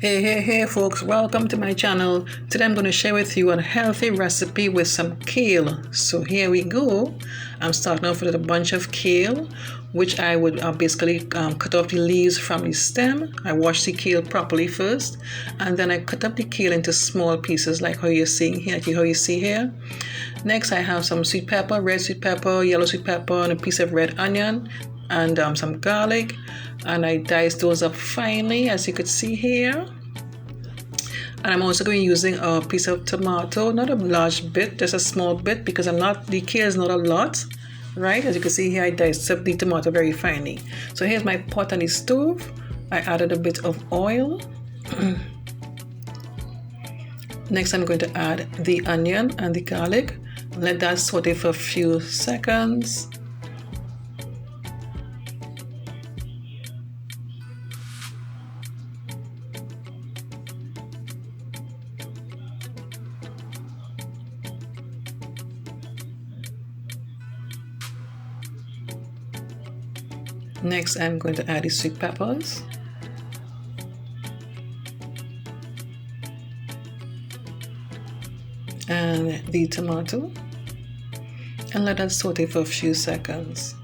Hey folks, welcome to my channel. Today I'm going to share with you a healthy recipe with some kale. So here we go. I'm starting off with a bunch of kale, which I would basically cut off the leaves from the stem. I wash the kale properly first, and then I cut up the kale into small pieces like how you're seeing here, how you see here. Next I have some sweet pepper, red sweet pepper, yellow sweet pepper, and a piece of red onion, and some garlic, and I dice those up finely as you could see here. And I'm also going to be using a piece of tomato, not a large bit, just a small bit, because the kale is not a lot, right? As you can see here, I diced up the tomato very finely. So here's my pot on the stove. I added a bit of oil. Next I'm going to add the onion and the garlic. Let that saute for a few seconds. Next, I'm going to add the sweet peppers. And the tomato. And let that saute for a few seconds.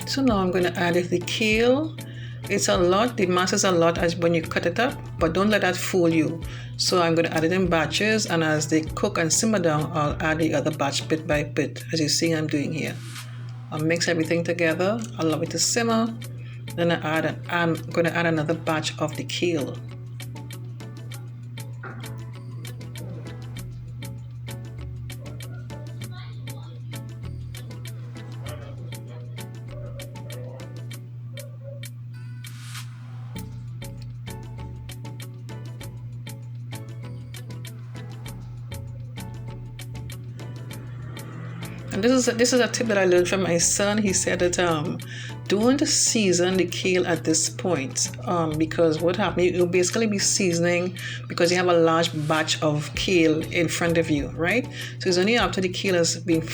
So now I'm going to add the kale. It's a lot, the mass is a lot as when you cut it up, but don't let that fool you. So I'm going to add it in batches, and as they cook and simmer down, I'll add the other batch bit by bit, as you see I'm doing here. I'll mix everything together, allow it to simmer, then I'm going to add another batch of the kale. And this is a tip that I learned from my son. He said that don't season the kale at this point because what happens, you'll basically be seasoning because you have a large batch of kale in front of you, right? So it's only after the kale has been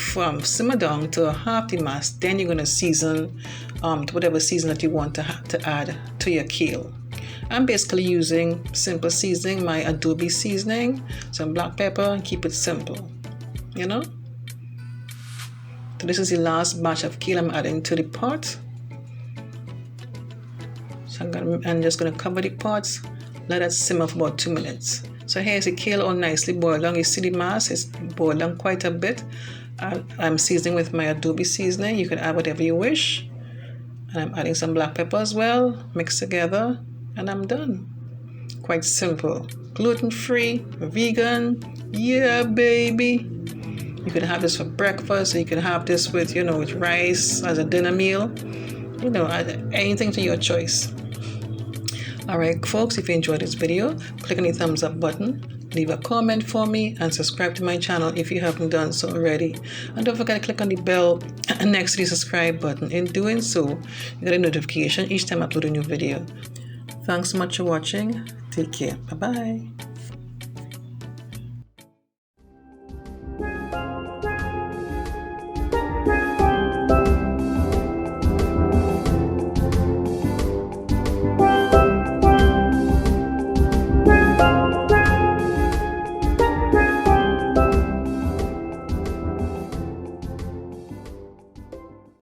simmered down to half the mass, then you're going to season whatever season that you want to add to your kale. I'm basically using simple seasoning, my Adobe seasoning, some black pepper, and keep it simple, you know? So this is the last batch of kale I'm adding to the pot. So I'm just going to cover the pot, let it simmer for about 2 minutes. So here's the kale all nicely boiled down. You see the mass is boiled down quite a bit. I'm seasoning with my Adobe seasoning. You can add whatever you wish. And I'm adding some black pepper as well. Mix together and I'm done. Quite simple. Gluten-free, vegan. Yeah, baby. You can have this for breakfast, or you can have this with, with rice as a dinner meal. Anything to your choice. All right, folks, if you enjoyed this video, click on the thumbs up button, leave a comment for me, and subscribe to my channel if you haven't done so already. And don't forget to click on the bell next to the subscribe button. In doing so, you get a notification each time I upload a new video. Thanks so much for watching. Take care. Bye-bye.